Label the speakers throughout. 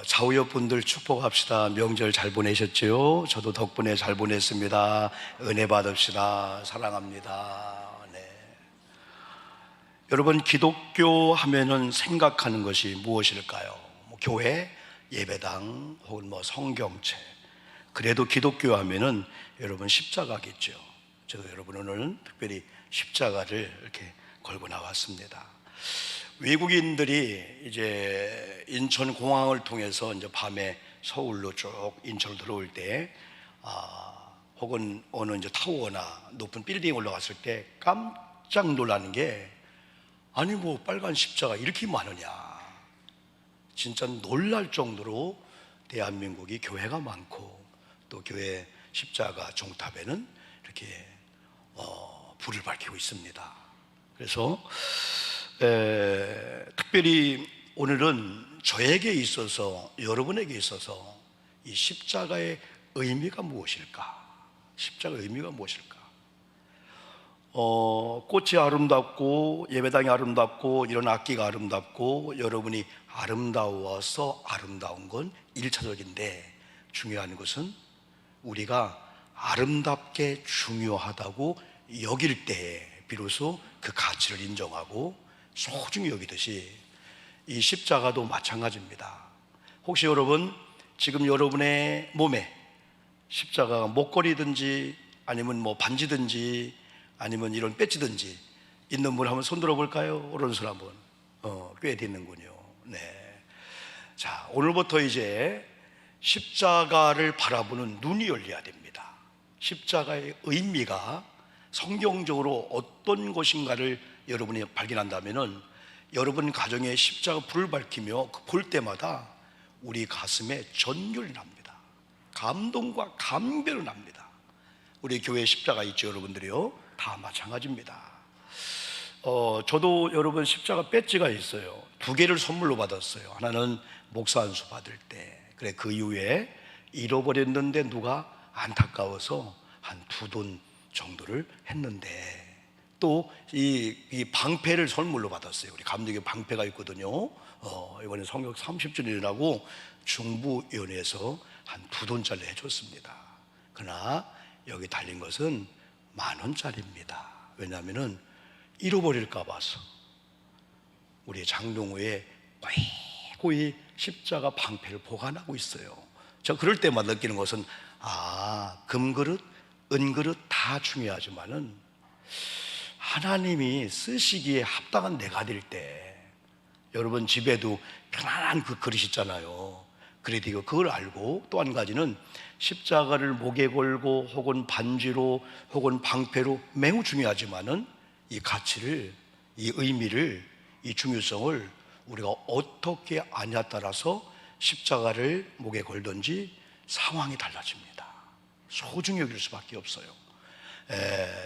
Speaker 1: 좌우옆 분들 축복합시다. 명절 잘 보내셨죠? 저도 덕분에 잘 보냈습니다. 은혜 받읍시다. 사랑합니다. 네. 여러분, 기독교 하면은 생각하는 것이 무엇일까요? 교회, 예배당, 혹은 성경책. 그래도 기독교 하면은 여러분 십자가겠죠. 제가 여러분 오늘 특별히 십자가를 이렇게 걸고 나왔습니다. 외국인들이 이제 인천공항을 통해서 이제 밤에 서울로 쭉 인천으로 들어올 때, 혹은 어느 이제 타워나 높은 빌딩 올라갔을 때 깜짝 놀라는 게, 아니 빨간 십자가 이렇게 많으냐. 진짜 놀랄 정도로 대한민국이 교회가 많고, 또 교회 십자가 종탑에는 이렇게 불을 밝히고 있습니다. 그래서 특별히 오늘은 저에게 있어서, 여러분에게 있어서 이 십자가의 의미가 무엇일까? 십자가의 의미가 무엇일까? 꽃이 아름답고 예배당이 아름답고 이런 악기가 아름답고 여러분이 아름다워서 아름다운 건 1차적인데, 중요한 것은 우리가 아름답게 중요하다고 여길 때에 비로소 그 가치를 인정하고 소중히 여기듯이 이 십자가도 마찬가지입니다. 혹시 여러분 지금 여러분의 몸에 십자가가 목걸이든지 아니면 반지든지 아니면 이런 배지든지 있는 분 한번 손 들어볼까요? 오른손 한번. 꽤 되는군요. 네. 자, 오늘부터 이제 십자가를 바라보는 눈이 열려야 됩니다. 십자가의 의미가 성경적으로 어떤 것인가를 여러분이 발견한다면은, 여러분 가정에 십자가 불을 밝히며 볼 때마다 우리 가슴에 전율이 납니다. 감동과 감별이 납니다. 우리 교회 십자가 있죠, 여러분들이요. 다 마찬가지입니다. 저도 여러분 십자가 배지가 있어요. 2개를 선물로 받았어요. 하나는 목사 안수 받을 때. 그래, 그 이후에 잃어버렸는데 누가 안타까워서 한 2돈 정도를 했는데, 또 이 방패를 선물로 받았어요. 우리 감독의 방패가 있거든요. 이번에 성경 30주년이라고 중부위원회에서 한 2돈짜리 해줬습니다. 그러나 여기 달린 것은 10,000원짜리입니다. 왜냐하면은 잃어버릴까 봐서. 우리 장롱후에 고이 십자가 방패를 보관하고 있어요. 저 그럴 때마다 느끼는 것은, 금그릇, 은그릇 다 중요하지만은 하나님이 쓰시기에 합당한 내가 될 때, 여러분 집에도 편안한 그 그릇 있잖아요. 그래도 그걸 알고, 또 한 가지는 십자가를 목에 걸고 혹은 반지로 혹은 방패로 매우 중요하지만은 이 가치를, 이 의미를, 이 중요성을 우리가 어떻게 아냐에 따라서 십자가를 목에 걸든지 상황이 달라집니다. 소중히 여길 수밖에 없어요.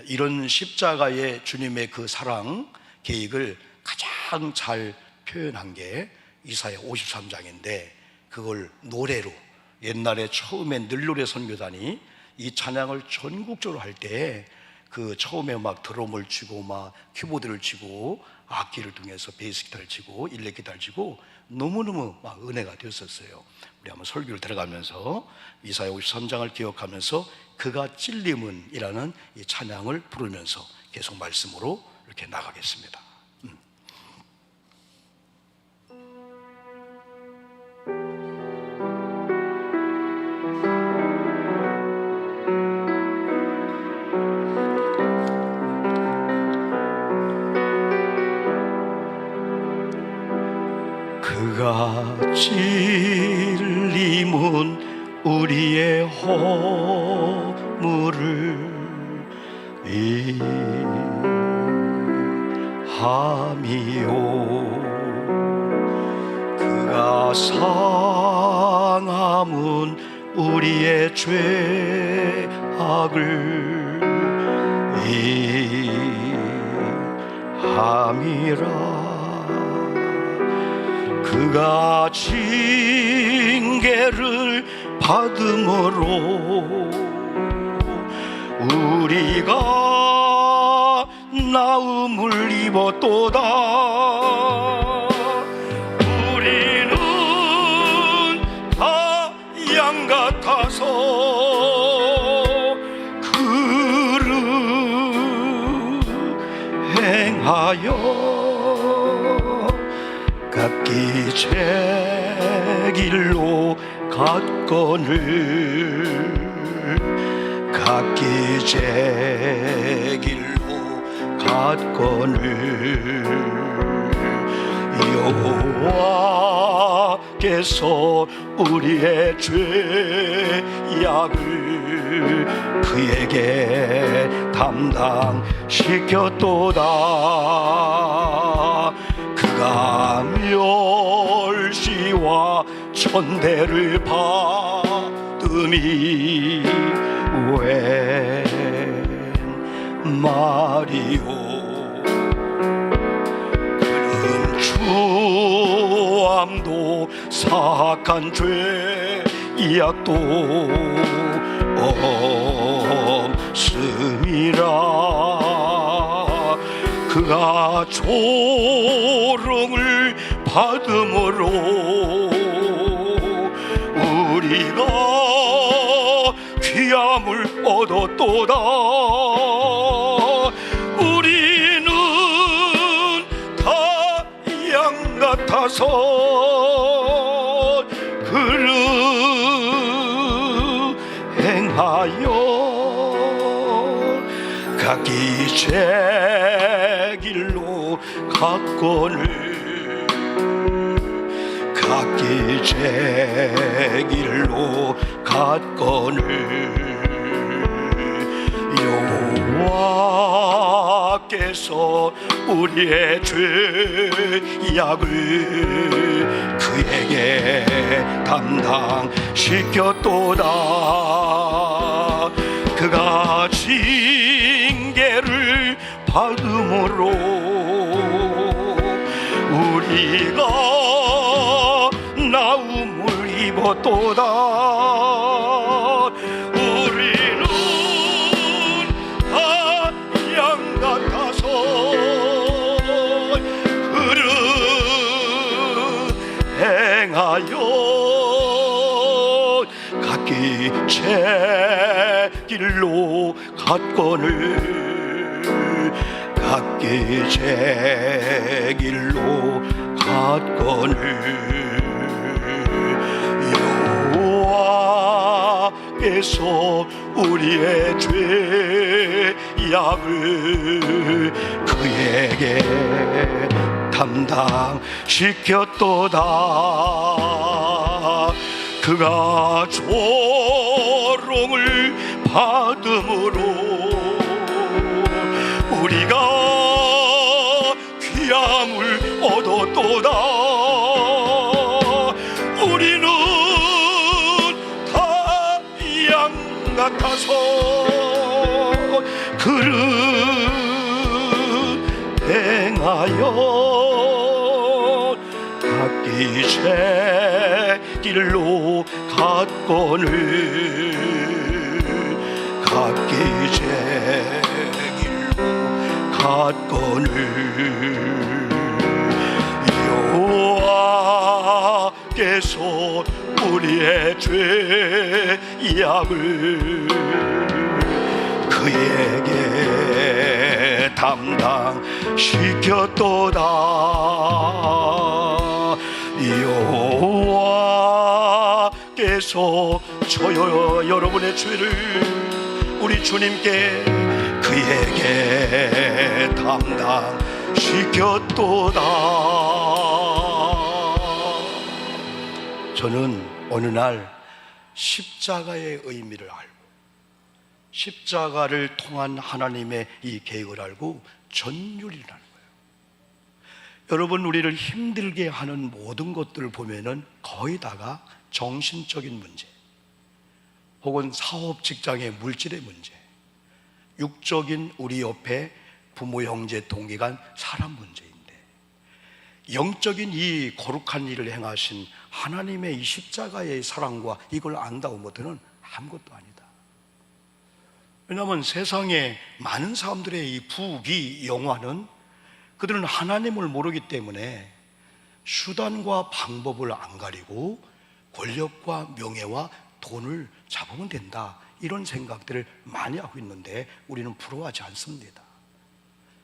Speaker 1: 이런 십자가의 주님의 그 사랑 계획을 가장 잘 표현한 게 이사야 53장인데, 그걸 노래로, 옛날에 처음에 늘노래 선교단이 이 찬양을 전국적으로 할 때 그 처음에 드럼을 치고 키보드를 치고 악기를 통해서 베이스 기타를 치고 일렉 기타를 치고 너무너무 은혜가 되었었어요. 우리 한번 설교를 들어가면서 이사야 53장을 기억하면서 그가 찔림은 이라는 이 찬양을 부르면서 계속 말씀으로 이렇게 나가겠습니다. 그가 찔림은 우리의 허물을 이함이요, 그가 상함은 우리의 죄악을 이함이라. 그가 징계를 받음으로 우리가 나음을 입었도다. 우리는 양 같아서 그를 행하여 각기 제 길로 갔거늘 각기 제 길로 갔거늘 여호와께서 우리의 죄악을 그에게 담당시켰도다. 그가 멸시와 천대를 받음이 웬 말이오. 그는 주암도 사악한 죄악도 없음이라. 그가 조롱을 받음으로 우리가 귀함을 얻었도다. 우리는 다 양 같아서 그를 행하여 각기 제 길로 갔거늘 각기 제 길로 갔거늘 여호와께서 우리의 죄악을 그에게 담당시켰도다. 그가 징계를 받음으로 우리가 나음을 입었도다. 우리는 다 양 같아서 그를 행하여 각기 제 길로 갔거늘 각기 제 길로 갔거늘 여호와께서 우리의 죄악을 그에게 담당시켰도다. 그가 조롱을 받음으로 우리가 귀함을 얻었도다. 우리는 다 양 같아서 그를 행하여 각기 제 길로 갔거늘 각기 제 길로 갔거늘 여호와께서 우리의 죄악을 그에게 담당시켰도다. 여호와께서 저요 여러분의 죄를 우리 주님께 그에게 담당시켰도다. 저는 어느 날 십자가의 의미를 알고 십자가를 통한 하나님의 이 계획을 알고 전율이라는 거예요. 여러분, 우리를 힘들게 하는 모든 것들을 보면은 거의 다가 정신적인 문제 혹은 사업 직장의 물질의 문제, 육적인 우리 옆에 부모 형제 동기간 사람 문제인데, 영적인 이 거룩한 일을 행하신 하나님의 이 십자가의 사랑과 이걸 안다고 못해는 아무것도 아니다. 왜냐하면 세상에 많은 사람들의 이 부귀 영화는 그들은 하나님을 모르기 때문에 수단과 방법을 안 가리고 권력과 명예와 돈을 잡으면 된다, 이런 생각들을 많이 하고 있는데 우리는 부러워하지 않습니다.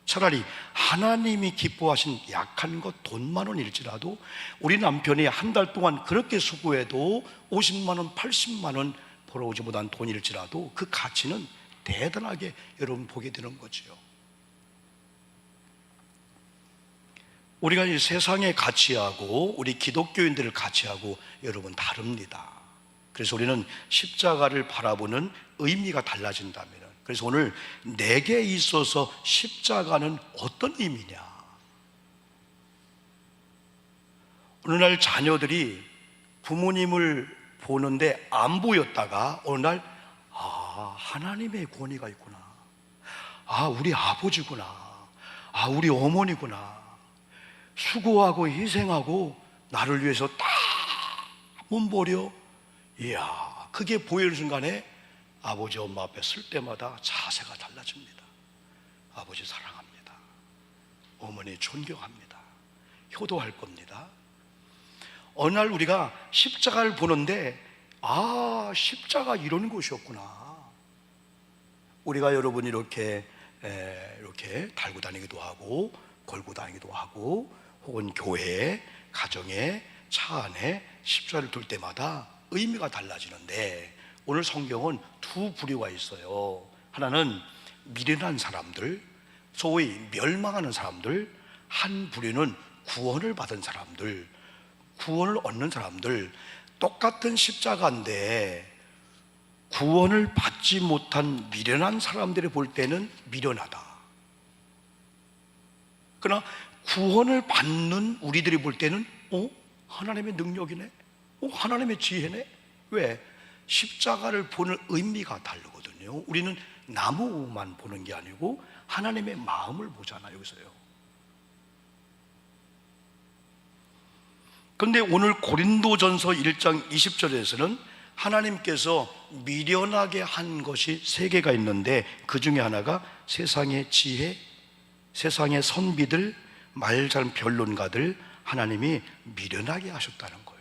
Speaker 1: 차라리 하나님이 기뻐하신 약한 것 돈만 원일지라도 우리 남편이 한 달 동안 그렇게 수고해도 50만 원, 80만 원 벌어오지 못한 돈일지라도 그 가치는 대단하게 여러분 보게 되는 거죠. 우리가 이 세상의 가치하고 우리 기독교인들의 가치하고 여러분 다릅니다. 그래서 우리는 십자가를 바라보는 의미가 달라진다면, 그래서 오늘 내게 있어서 십자가는 어떤 의미냐. 어느 날 자녀들이 부모님을 보는데 안 보였다가 어느 날 하나님의 권위가 있구나, 우리 아버지구나, 우리 어머니구나, 수고하고 희생하고 나를 위해서 다 몸버려, 이야, 그게 보이는 순간에 아버지 엄마 앞에 설 때마다 자세가 달라집니다. 아버지 사랑합니다, 어머니 존경합니다, 효도할 겁니다. 어느 날 우리가 십자가를 보는데 십자가 이런 것이었구나. 우리가 여러분 이렇게 달고 다니기도 하고 걸고 다니기도 하고 혹은 교회에, 가정에, 차 안에 십자가를 둘 때마다 의미가 달라지는데, 오늘 성경은 두 부류가 있어요. 하나는 미련한 사람들, 소위 멸망하는 사람들, 한 부류는 구원을 받은 사람들, 구원을 얻는 사람들. 똑같은 십자가인데 구원을 받지 못한 미련한 사람들이 볼 때는 미련하다. 그러나 구원을 받는 우리들이 볼 때는 하나님의 능력이네, 하나님의 지혜네. 왜? 십자가를 보는 의미가 다르거든요. 우리는 나무만 보는 게 아니고 하나님의 마음을 보잖아요, 여기서요. 그런데 오늘 고린도전서 1장 20절에서는 하나님께서 미련하게 한 것이 세 개가 있는데, 그 중에 하나가 세상의 지혜, 세상의 선비들, 말 잘 변론가들, 하나님이 미련하게 하셨다는 거예요.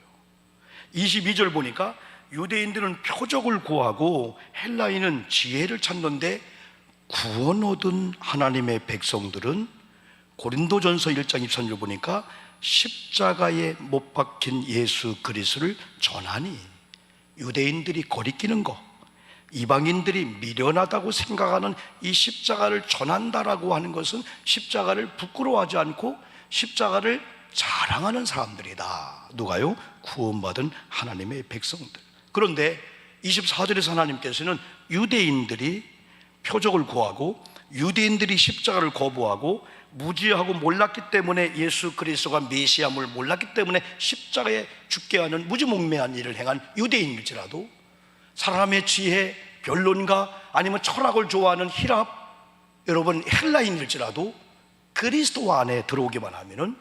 Speaker 1: 22절 보니까 유대인들은 표적을 구하고 헬라인은 지혜를 찾는데, 구원 얻은 하나님의 백성들은 고린도전서 1장 23절 보니까 십자가에 못 박힌 예수 그리스도를 전하니, 유대인들이 거리끼는 거, 이방인들이 미련하다고 생각하는 이 십자가를 전한다라고 하는 것은 십자가를 부끄러워하지 않고 십자가를 자랑하는 사람들이다. 누가요? 구원받은 하나님의 백성들. 그런데 24절에서 하나님께서는 유대인들이 표적을 구하고 유대인들이 십자가를 거부하고 무지하고 몰랐기 때문에, 예수 그리스도가 메시아임을 몰랐기 때문에 십자가에 죽게 하는 무지몽매한 일을 행한 유대인일지라도, 사람의 지혜, 변론가, 아니면 철학을 좋아하는 히랍, 여러분 헬라인일지라도 그리스도 안에 들어오기만 하면은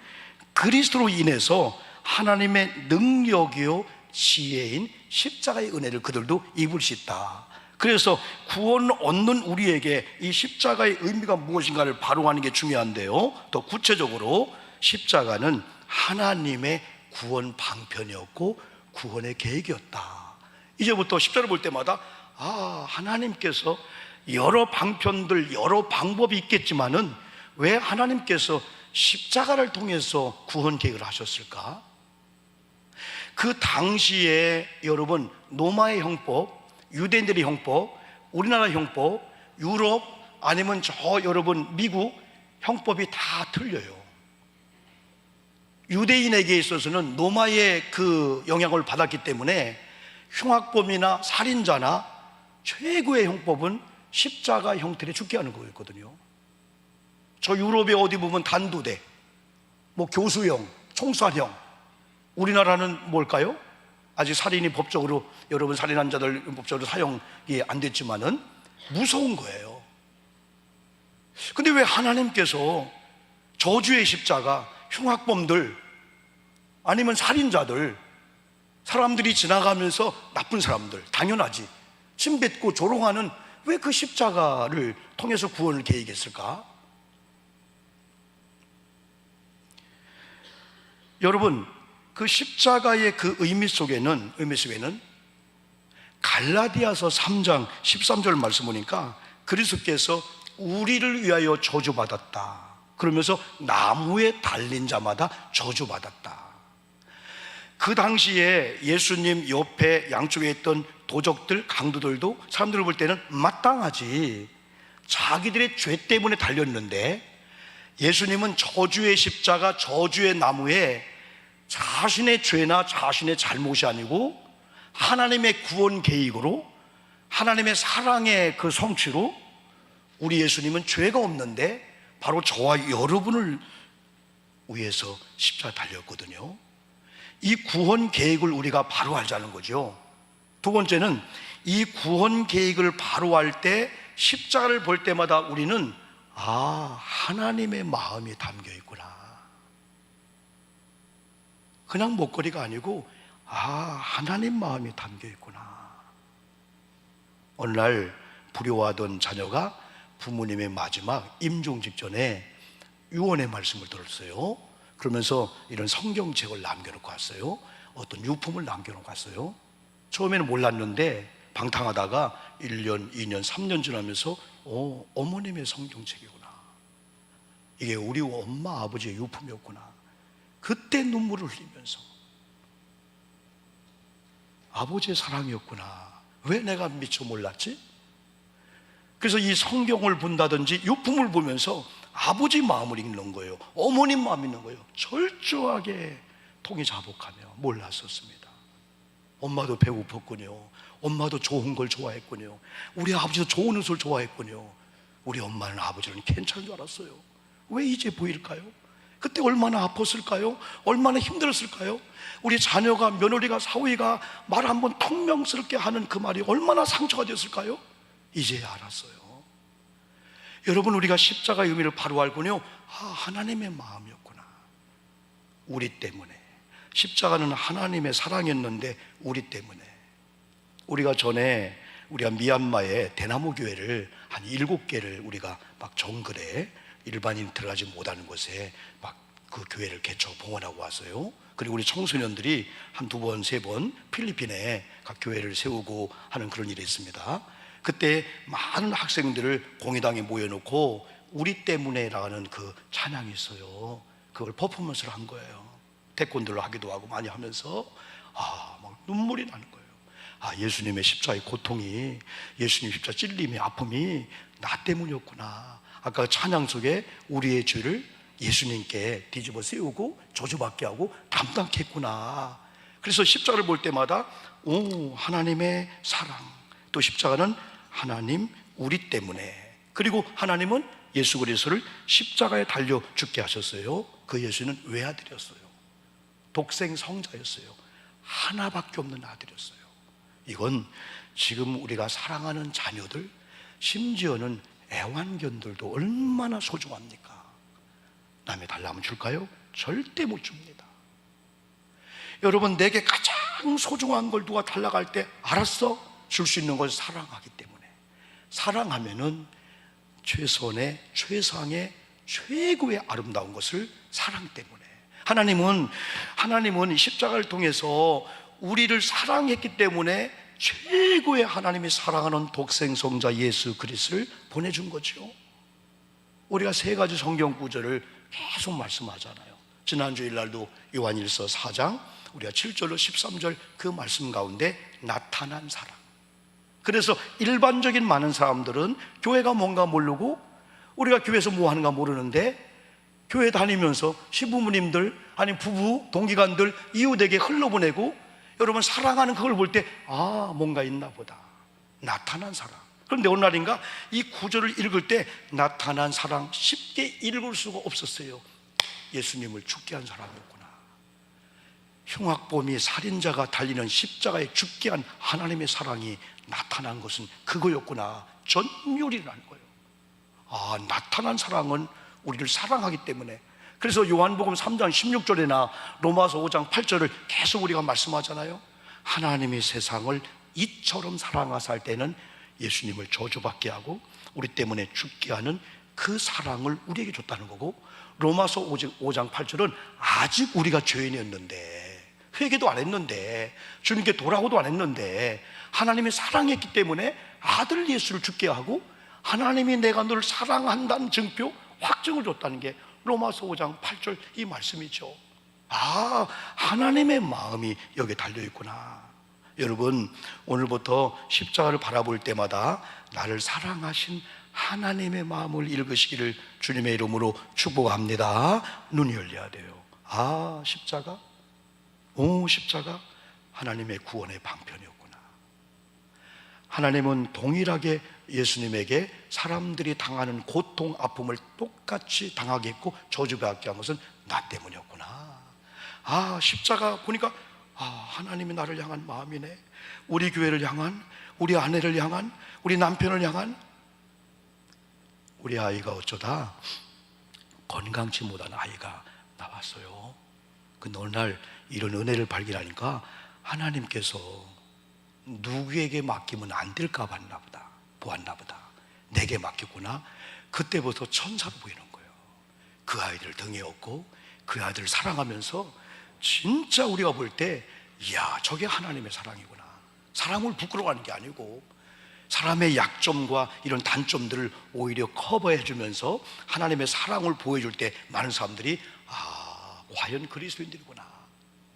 Speaker 1: 그리스도로 인해서 하나님의 능력이요 지혜인 십자가의 은혜를 그들도 입을 수 있다. 그래서 구원 얻는 우리에게 이 십자가의 의미가 무엇인가를 바로하는 게 중요한데요, 더 구체적으로 십자가는 하나님의 구원 방편이었고 구원의 계획이었다. 이제부터 십자가를 볼 때마다 하나님께서 여러 방편들, 여러 방법이 있겠지만은 왜 하나님께서 십자가를 통해서 구원 계획을 하셨을까? 그 당시에 여러분 로마의 형법, 유대인들의 형법, 우리나라 형법, 유럽, 아니면 여러분 미국 형법이 다 틀려요. 유대인에게 있어서는 로마의 그 영향을 받았기 때문에 흉악범이나 살인자나 최고의 형법은 십자가 형태로 죽게 하는 거였거든요. 저 유럽에 어디 보면 단두대, 교수형, 총살형. 우리나라는 뭘까요? 아직 살인이 법적으로, 여러분 살인한 자들 법적으로 사용이 안 됐지만은 무서운 거예요. 근데 왜 하나님께서 저주의 십자가, 흉악범들, 아니면 살인자들, 사람들이 지나가면서 나쁜 사람들, 당연하지, 침 뱉고 조롱하는, 왜 그 십자가를 통해서 구원을 계획했을까? 여러분, 그 십자가의 그 의미 속에는 갈라디아서 3장 13절 말씀 보니까 그리스도께서 우리를 위하여 저주받았다. 그러면서 나무에 달린 자마다 저주받았다. 그 당시에 예수님 옆에 양쪽에 있던 도적들, 강도들도 사람들을 볼 때는 마땅하지, 자기들의 죄 때문에 달렸는데 예수님은 저주의 십자가, 저주의 나무에 자신의 죄나 자신의 잘못이 아니고 하나님의 구원 계획으로, 하나님의 사랑의 그 성취로 우리 예수님은 죄가 없는데 바로 저와 여러분을 위해서 십자가 달렸거든요. 이 구원 계획을 우리가 바로 알자는 거죠. 두 번째는 이 구원 계획을 바로 알 때 십자가를 볼 때마다 우리는 하나님의 마음이 담겨 있구나. 그냥 목걸이가 아니고 하나님 마음이 담겨 있구나. 어느 날 불효하던 자녀가 부모님의 마지막 임종 직전에 유언의 말씀을 들었어요. 그러면서 이런 성경책을 남겨놓고 왔어요. 어떤 유품을 남겨놓고 왔어요. 처음에는 몰랐는데 방탕하다가 1년, 2년, 3년 지나면서 어머님의 성경책이구나. 이게 우리 엄마, 아버지의 유품이었구나. 그때 눈물을 흘리면서 아버지의 사랑이었구나. 왜 내가 미처 몰랐지? 그래서 이 성경을 본다든지 유품을 보면서 아버지 마음을 읽는 거예요. 어머님 마음을 읽는 거예요. 철저하게 통이 자복하며 몰랐었습니다. 엄마도 배고팠군요. 엄마도 좋은 걸 좋아했군요. 우리 아버지도 좋은 옷을 좋아했군요. 우리 엄마는 아버지는 괜찮은 줄 알았어요. 왜 이제 보일까요? 그때 얼마나 아팠을까요? 얼마나 힘들었을까요? 우리 자녀가, 며느리가, 사위가 말 한번 퉁명스럽게 하는 그 말이 얼마나 상처가 됐을까요? 이제야 알았어요. 여러분, 우리가 십자가의 의미를 바로 알군요. 하나님의 마음이었구나. 우리 때문에. 십자가는 하나님의 사랑이었는데 우리 때문에. 우리가 전에 우리가 미얀마의 대나무 교회를 한 7개를 우리가 막 정글에 일반인 들어가지 못하는 곳에 막 그 교회를 개척 봉헌하고 왔어요. 그리고 우리 청소년들이 한 2번, 3번 필리핀에 각 교회를 세우고 하는 그런 일이 있습니다. 그때 많은 학생들을 공회당에 모여놓고 우리 때문에 라는 그 찬양이 있어요. 그걸 퍼포먼스를 한 거예요. 태권도를 하기도 하고 많이 하면서 막 눈물이 나는 거예요. 예수님의 십자가의 고통이, 예수님 십자가 찔림의 아픔이 나 때문이었구나. 아까 찬양 속에 우리의 죄를 예수님께 뒤집어 세우고 저주받게 하고 담당했구나. 그래서 십자가를 볼 때마다 하나님의 사랑, 또 십자가는 하나님 우리 때문에, 그리고 하나님은 예수 그리스도를 십자가에 달려 죽게 하셨어요. 그 예수는 외아들이었어요. 독생 성자였어요. 하나밖에 없는 아들이었어요. 이건 지금 우리가 사랑하는 자녀들, 심지어는 애완견들도 얼마나 소중합니까? 남이 달라면 줄까요? 절대 못 줍니다. 여러분, 내게 가장 소중한 걸 누가 달라갈 때 알았어? 줄 수 있는 걸 사랑하기 때문에. 사랑하면은 최선의, 최상의, 최고의 아름다운 것을 사랑 때문에. 하나님은 십자가를 통해서 우리를 사랑했기 때문에 최고의 하나님이 사랑하는 독생성자 예수 그리스도를 보내준 거죠. 우리가 3가지 성경 구절을 계속 말씀하잖아요. 지난 주일날도 요한일서 4장 우리가 7절로 13절 그 말씀 가운데 나타난 사랑. 그래서 일반적인 많은 사람들은 교회가 뭔가 모르고 우리가 교회에서 뭐 하는가 모르는데 교회 다니면서 시부모님들, 아니 부부, 동기간들, 이웃에게 흘러보내고 여러분 사랑하는 그걸 볼 때 뭔가 있나 보다. 나타난 사랑. 그런데 어느 날인가 이 구절을 읽을 때 나타난 사랑 쉽게 읽을 수가 없었어요. 예수님을 죽게 한 사람이었구나. 흉악범이 살인자가 달리는 십자가에 죽게 한 하나님의 사랑이 나타난 것은 그거였구나. 전율이라는 거예요. 나타난 사랑은 우리를 사랑하기 때문에. 그래서 요한복음 3장 16절이나 로마서 5장 8절을 계속 우리가 말씀하잖아요. 하나님이 세상을 이처럼 사랑하사 할 때는 예수님을 저주받게 하고 우리 때문에 죽게 하는 그 사랑을 우리에게 줬다는 거고, 로마서 5장 8절은 아직 우리가 죄인이었는데 회개도 안 했는데, 주님께 돌아오도 안 했는데, 하나님이 사랑했기 때문에 아들 예수를 죽게 하고 하나님이 내가 너를 사랑한다는 증표, 확증을 줬다는 게 로마서 5장 8절 이 말씀이죠. 아, 하나님의 마음이 여기에 달려있구나. 여러분, 오늘부터 십자가를 바라볼 때마다 나를 사랑하신 하나님의 마음을 읽으시기를 주님의 이름으로 축복합니다. 눈이 열려야 돼요. 아, 십자가? 오, 십자가? 하나님의 구원의 방편이었구나. 하나님은 동일하게 예수님에게 사람들이 당하는 고통, 아픔을 똑같이 당하게 했고 저주받게 한 것은 나 때문이었구나. 아, 십자가 보니까 하나님이 나를 향한 마음이네. 우리 교회를 향한, 우리 아내를 향한, 우리 남편을 향한. 우리 아이가 어쩌다 건강치 못한 아이가 나왔어요. 그 어느 날 이런 은혜를 발견하니까 하나님께서 누구에게 맡기면 안 될까 봤나 보다, 보았나 보다. 내게 맡겼구나. 그때부터 천사로 보이는 거예요. 그 아이를 등에 업고 그 아이들을 사랑하면서 진짜 우리가 볼 때, 이야, 저게 하나님의 사랑이구나. 사랑을 부끄러워하는 게 아니고 사람의 약점과 이런 단점들을 오히려 커버해 주면서 하나님의 사랑을 보여줄 때 많은 사람들이 과연 그리스도인들이구나,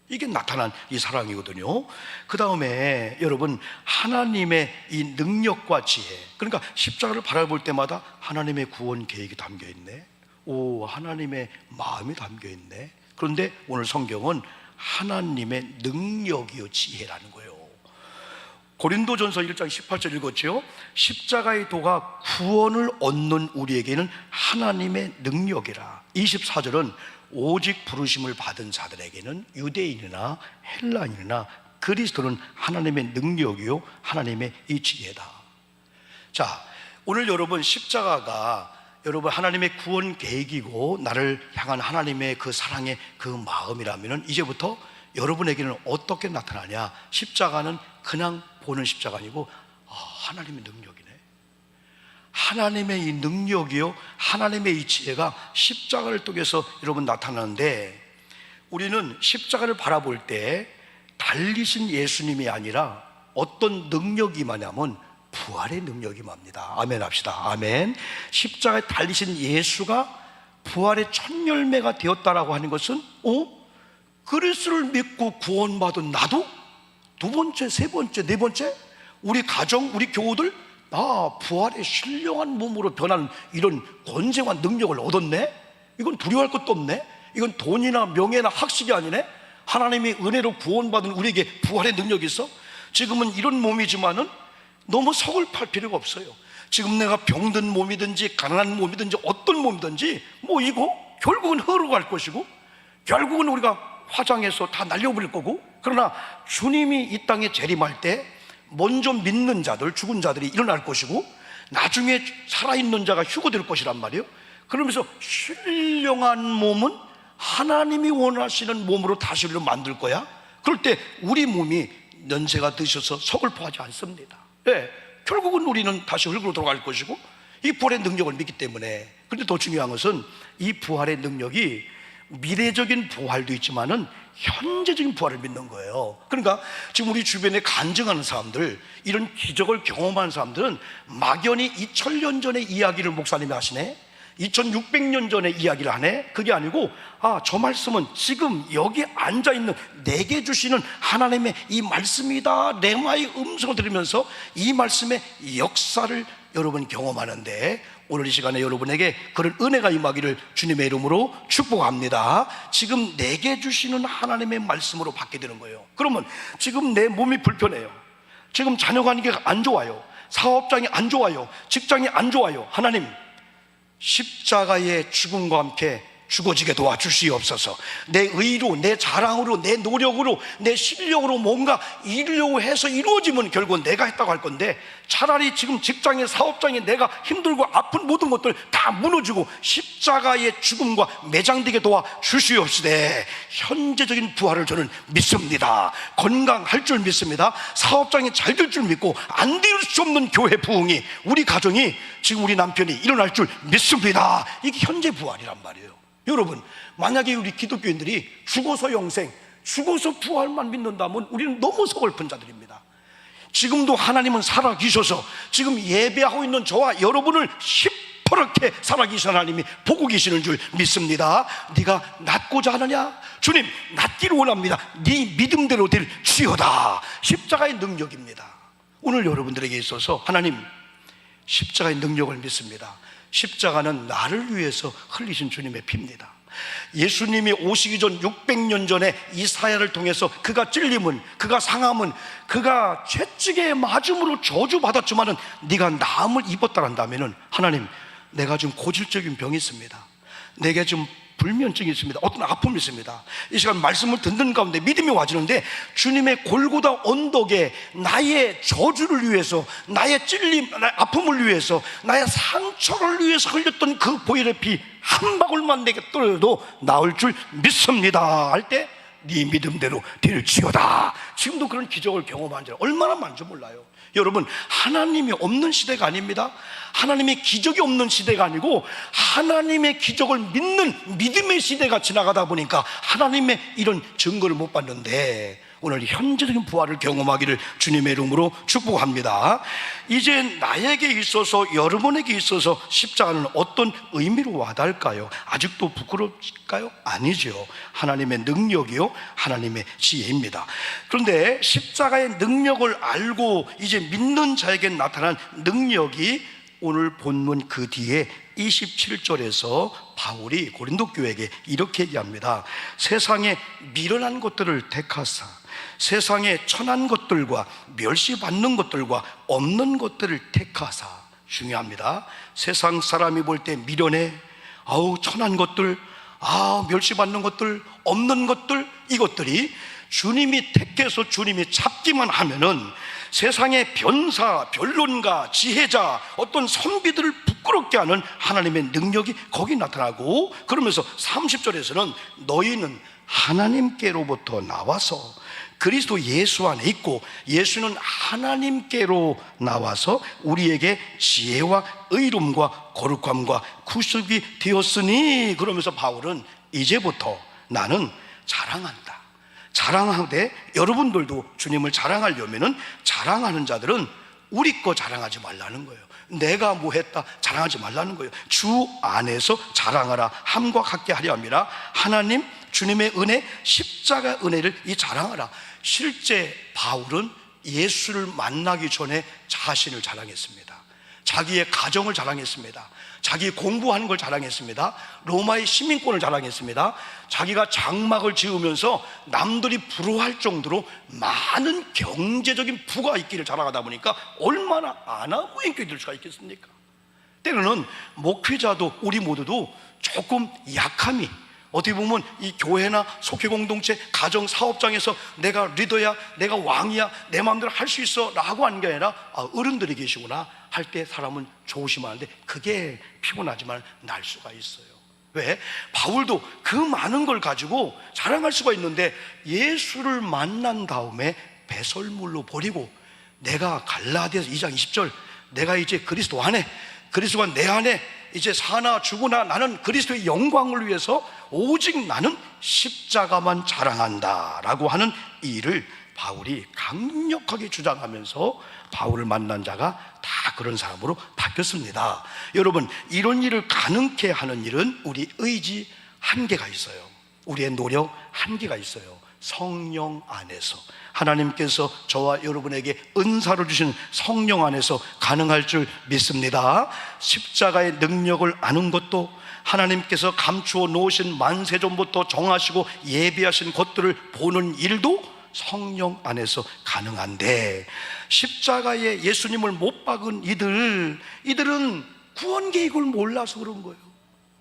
Speaker 1: 이게 나타난 이 사랑이거든요. 그 다음에 여러분, 하나님의 이 능력과 지혜, 그러니까 십자가를 바라볼 때마다 하나님의 구원 계획이 담겨있네. 오, 하나님의 마음이 담겨있네. 그런데 오늘 성경은 하나님의 능력이요 지혜라는 거예요. 고린도전서 1장 18절 읽었죠. 십자가의 도가 구원을 얻는 우리에게는 하나님의 능력이라. 24절은 오직 부르심을 받은 자들에게는 유대인이나 헬라인이나 그리스도는 하나님의 능력이요 하나님의 이 지혜다. 자, 오늘 여러분, 십자가가 여러분 하나님의 구원 계획이고 나를 향한 하나님의 그 사랑의 그 마음이라면 이제부터 여러분에게는 어떻게 나타나냐? 십자가는 그냥 보는 십자가 아니고 하나님의 능력이네. 하나님의 이 능력이요 하나님의 이 지혜가 십자가를 통해서 여러분 나타나는데, 우리는 십자가를 바라볼 때 달리신 예수님이 아니라 어떤 능력이 임하냐면 부활의 능력이 임합니다. 아멘 합시다. 아멘. 십자가에 달리신 예수가 부활의 첫 열매가 되었다라고 하는 것은 그리스도를 믿고 구원받은 나도 두 번째, 세 번째, 네 번째 우리 가정, 우리 교우들 부활의 신령한 몸으로 변하는 이런 권세와 능력을 얻었네. 이건 두려워할 것도 없네. 이건 돈이나 명예나 학식이 아니네. 하나님의 은혜로 구원받은 우리에게 부활의 능력이 있어. 지금은 이런 몸이지만은 너무 서글팔 필요가 없어요. 지금 내가 병든 몸이든지 가난한 몸이든지 어떤 몸이든지 이거 결국은 흐르고 것이고 결국은 우리가 화장해서 다 날려버릴 거고, 그러나 주님이 이 땅에 재림할 때 먼저 믿는 자들, 죽은 자들이 일어날 것이고 나중에 살아있는 자가 휴거될 것이란 말이에요. 그러면서 신령한 몸은 하나님이 원하시는 몸으로 다시 우리를 만들 거야. 그럴 때 우리 몸이 연세가 드셔서 서글퍼하지 않습니다. 결국은 우리는 다시 흙으로 돌아갈 것이고 이 부활의 능력을 믿기 때문에. 그런데 더 중요한 것은 이 부활의 능력이 미래적인 부활도 있지만은 현재적인 부활을 믿는 거예요. 그러니까 지금 우리 주변에 간증하는 사람들, 이런 기적을 경험한 사람들은 막연히 2000년 전의 이야기를 목사님이 하시네, 2600년 전의 이야기를 하네. 그게 아니고 저 말씀은 지금 여기 앉아있는 내게 주시는 하나님의 이 말씀이다, 레마의 음성을 들으면서 이 말씀의 역사를 여러분 경험하는데, 오늘 이 시간에 여러분에게 그런 은혜가 임하기를 주님의 이름으로 축복합니다. 지금 내게 주시는 하나님의 말씀으로 받게 되는 거예요. 그러면 지금 내 몸이 불편해요. 지금 자녀 관계가 안 좋아요. 사업장이 안 좋아요. 직장이 안 좋아요. 하나님, 십자가의 죽음과 함께 죽어지게 도와주시옵소서. 내 의로, 내 자랑으로, 내 노력으로, 내 실력으로 뭔가 이루려고 해서 이루어지면 결국은 내가 했다고 할 건데, 차라리 지금 직장에, 사업장에 내가 힘들고 아픈 모든 것들 다 무너지고 십자가의 죽음과 매장되게 도와주시옵시되 현재적인 부활을 저는 믿습니다. 건강할 줄 믿습니다. 사업장이 잘 될 줄 믿고 안 될 수 없는 교회 부흥이, 우리 가정이, 지금 우리 남편이 일어날 줄 믿습니다. 이게 현재 부활이란 말이에요. 여러분, 만약에 우리 기독교인들이 죽어서 영생, 죽어서 부활만 믿는다면 우리는 너무 서글픈 자들입니다. 지금도 하나님은 살아계셔서 지금 예배하고 있는 저와 여러분을 시퍼렇게 살아계신 하나님이 보고 계시는 줄 믿습니다. 네가 낫고자 하느냐? 주님, 낫기를 원합니다. 네 믿음대로 될지어다. 십자가의 능력입니다. 오늘 여러분들에게 있어서 하나님 십자가의 능력을 믿습니다. 십자가는 나를 위해서 흘리신 주님의 피입니다. 예수님이 오시기 전 600년 전에 이사야를 통해서 그가 찔림은, 그가 상함은, 그가 채찍에 맞음으로 저주받았지만은 네가 나음을 입었다란다면은, 하나님, 내가 지금 고질적인 병이 있습니다. 내게 좀 불면증이 있습니다. 어떤 아픔이 있습니다. 이 시간 말씀을 듣는 가운데 믿음이 와지는데, 주님의 골고다 언덕에 나의 저주를 위해서, 나의 찔림, 나의 아픔을 위해서, 나의 상처를 위해서 흘렸던 그 보혈의 피 한 방울만 내게 떨어져도 나을 줄 믿습니다 할 때, 네 믿음대로 될지어다. 지금도 그런 기적을 경험한 자 얼마나 많은지 몰라요. 여러분, 하나님이 없는 시대가 아닙니다. 하나님의 기적이 없는 시대가 아니고 하나님의 기적을 믿는 믿음의 시대가 지나가다 보니까 하나님의 이런 증거를 못 봤는데, 오늘 현재적인 부활을 경험하기를 주님의 이름으로 축복합니다. 이제 나에게 있어서, 여러분에게 있어서 십자가는 어떤 의미로 와닿을까요? 아직도 부끄러울까요? 아니죠. 하나님의 능력이요, 하나님의 지혜입니다. 그런데 십자가의 능력을 알고 이제 믿는 자에게 나타난 능력이 오늘 본문 그 뒤에 27절에서 바울이 고린도 교회에게 이렇게 얘기합니다. 세상에 미련한 것들을 택하사 세상에 천한 것들과 멸시받는 것들과 없는 것들을 택하사. 중요합니다. 세상 사람이 볼 때 미련해, 아우 천한 것들, 멸시받는 것들, 없는 것들, 이것들이 주님이 택해서 주님이 잡기만 하면은 세상의 변사, 변론가, 지혜자, 어떤 선비들을 부끄럽게 하는 하나님의 능력이 거기 나타나고, 그러면서 30절에서는 너희는 하나님께로부터 나와서 그리스도 예수 안에 있고 예수는 하나님께로 나와서 우리에게 지혜와 의로움과 거룩함과 구속이 되었으니. 그러면서 바울은 이제부터 나는 자랑한다. 자랑하되, 여러분들도 주님을 자랑하려면은 자랑하는 자들은 우리 거 자랑하지 말라는 거예요. 내가 뭐 했다 자랑하지 말라는 거예요. 주 안에서 자랑하라. 함과 같게 하려 함이라. 하나님 주님의 은혜, 십자가 은혜를 이 자랑하라. 실제 바울은 예수를 만나기 전에 자신을 자랑했습니다. 자기의 가정을 자랑했습니다. 자기 공부하는 걸 자랑했습니다. 로마의 시민권을 자랑했습니다. 자기가 장막을 지으면서 남들이 부러워할 정도로 많은 경제적인 부가 있기를 자랑하다 보니까 얼마나 아나무인격이 될 수가 있겠습니까? 때로는 목회자도, 우리 모두도 조금 약함이, 어떻게 보면 이 교회나 속회 공동체, 가정 사업장에서 내가 리더야, 내가 왕이야, 내 마음대로 할 수 있어 라고 하는 게 아니라 어른들이 계시구나 할 때 사람은 조심하는데, 그게 피곤하지만 날 수가 있어요. 왜? 바울도 그 많은 걸 가지고 자랑할 수가 있는데 예수를 만난 다음에 배설물로 버리고, 내가 갈라디아서 2장 20절 내가 이제 그리스도 안에, 그리스도가 내 안에 이제 사나 죽으나 나는 그리스도의 영광을 위해서 오직 나는 십자가만 자랑한다 라고 하는 이 일을 바울이 강력하게 주장하면서 바울을 만난 자가 다 그런 사람으로 바뀌었습니다. 여러분, 이런 일을 가능케 하는 일은 우리 의지 한계가 있어요. 우리의 노력 한계가 있어요. 성령 안에서, 하나님께서 저와 여러분에게 은사를 주신 성령 안에서 가능할 줄 믿습니다. 십자가의 능력을 아는 것도, 하나님께서 감추어 놓으신 만세전부터 정하시고 예비하신 것들을 보는 일도 성령 안에서 가능한데, 십자가에 예수님을 못 박은 이들은 구원 계획을 몰라서 그런 거예요.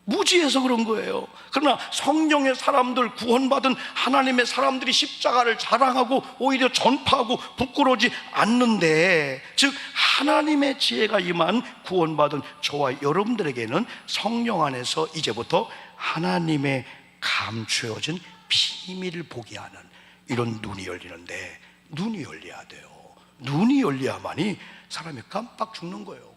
Speaker 1: 무지해서 그런 거예요. 그러나 성령의 사람들, 구원받은 하나님의 사람들이 십자가를 자랑하고 오히려 전파하고 부끄러우지 않는데, 즉 하나님의 지혜가 임한 구원받은 저와 여러분들에게는 성령 안에서 이제부터 하나님의 감추어진 비밀을 보게 하는 이런 눈이 열리는데, 눈이 열려야 돼요. 눈이 열려야만이 사람이 깜빡 죽는 거예요.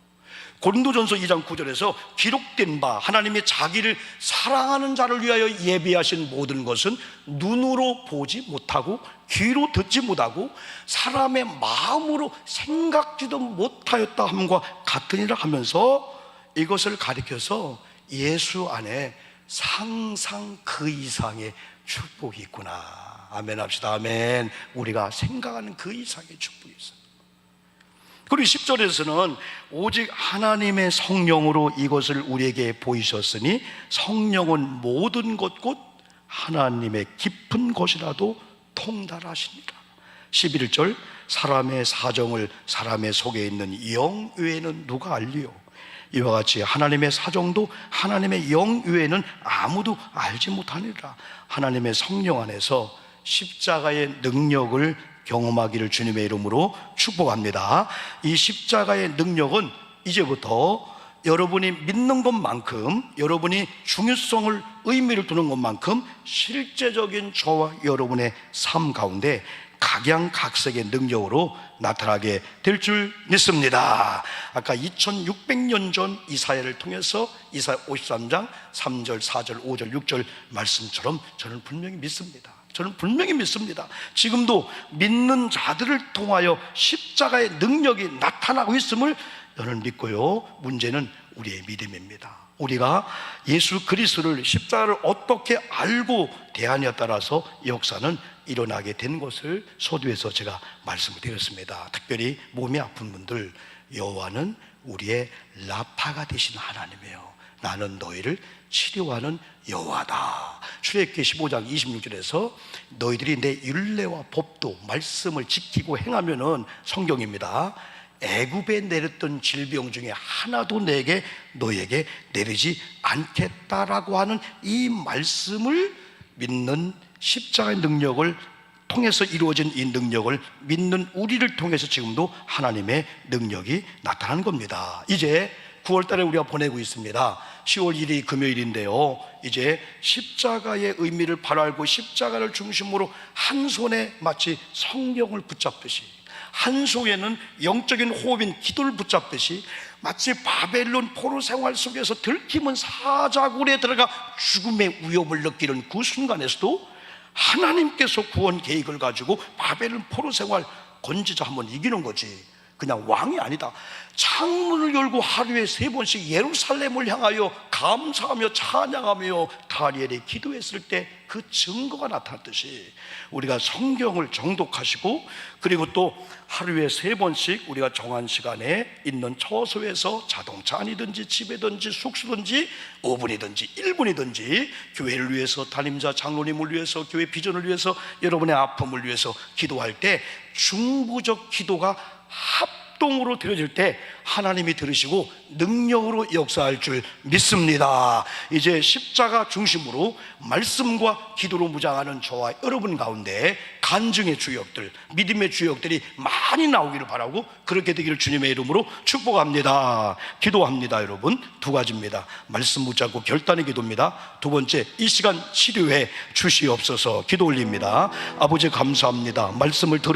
Speaker 1: 고린도전서 2장 9절에서 기록된 바 하나님이 자기를 사랑하는 자를 위하여 예비하신 모든 것은 눈으로 보지 못하고 귀로 듣지 못하고 사람의 마음으로 생각지도 못하였다 함과 같으니라 하면서 이것을 가리켜서 예수 안에 상상 그 이상의 축복이 있구나. 아멘 합시다. 아멘. 우리가 생각하는 그 이상의 축복이 있어요. 그리고 10절에서는 오직 하나님의 성령으로 이것을 우리에게 보이셨으니 성령은 모든 것 곧 하나님의 깊은 것이라도 통달하십니다. 11절 사람의 사정을 사람의 속에 있는 영 외에는 누가 알리요? 이와 같이 하나님의 사정도 하나님의 영 외에는 아무도 알지 못하니라. 하나님의 성령 안에서 십자가의 능력을 경험하기를 주님의 이름으로 축복합니다. 이 십자가의 능력은 이제부터 여러분이 믿는 것만큼, 여러분이 중요성을, 의미를 두는 것만큼 실제적인 저와 여러분의 삶 가운데 각양각색의 능력으로 나타나게 될 줄 믿습니다. 아까 2600년 전 이사야를 통해서 이사야 53장 3절, 4절, 5절, 6절 말씀처럼 저는 분명히 믿습니다. 저는 분명히 믿습니다. 지금도 믿는 자들을 통하여 십자가의 능력이 나타나고 있음을 저는 믿고요. 문제는 우리의 믿음입니다. 우리가 예수 그리스도를, 십자가를 어떻게 알고 대하냐에 따라서 역사는 일어나게 된 것을 서두에서 제가 말씀을 드렸습니다. 특별히 몸이 아픈 분들, 여호와는 우리의 라파가 되신 하나님이에요. 나는 너희를 치료하는 여호와다. 출애굽기 15장 26절에서 너희들이 내 율례와 법도 말씀을 지키고 행하면은, 성경입니다, 애굽에 내렸던 질병 중에 하나도 너에게 내리지 않겠다라고 하는 이 말씀을 믿는, 십자가의 능력을 통해서 이루어진 이 능력을 믿는 우리를 통해서 지금도 하나님의 능력이 나타나는 겁니다. 이제 9월 달에 우리가 보내고 있습니다. 10월 1일이 금요일인데요, 이제 십자가의 의미를 바로 알고 십자가를 중심으로 한 손에 마치 성령을 붙잡듯이, 한 손에는 영적인 호흡인 기도를 붙잡듯이, 마치 바벨론 포로 생활 속에서 들키면 사자굴에 들어가 죽음의 위협을 느끼는 그 순간에서도 하나님께서 구원 계획을 가지고 바벨론 포로 생활 건지자 한번 이기는 거지. 그냥 왕이 아니다. 창문을 열고 하루에 3번씩 예루살렘을 향하여 감사하며 찬양하며 다니엘이 기도했을 때 그 증거가 나타났듯이, 우리가 성경을 정독하시고, 그리고 또 하루에 3번씩 우리가 정한 시간에 있는 처소에서 자동차 안이든지 집에든지 숙소든지 5분이든지 1분이든지 교회를 위해서, 담임자 장로님을 위해서, 교회 비전을 위해서, 여러분의 아픔을 위해서 기도할 때 중부적 기도가 합동으로 드려질 때 하나님이 들으시고 능력으로 역사할 줄 믿습니다. 이제 십자가 중심으로 말씀과 기도로 무장하는 저와 여러분 가운데 간증의 주역들, 믿음의 주역들이 많이 나오기를 바라고, 그렇게 되기를 주님의 이름으로 축복합니다. 기도합니다. 여러분, 2가지입니다. 말씀 붙잡고 결단의 기도입니다. 2번째, 이 시간 치료해 주시옵소서. 기도 올립니다. 아버지 감사합니다. 말씀을 들어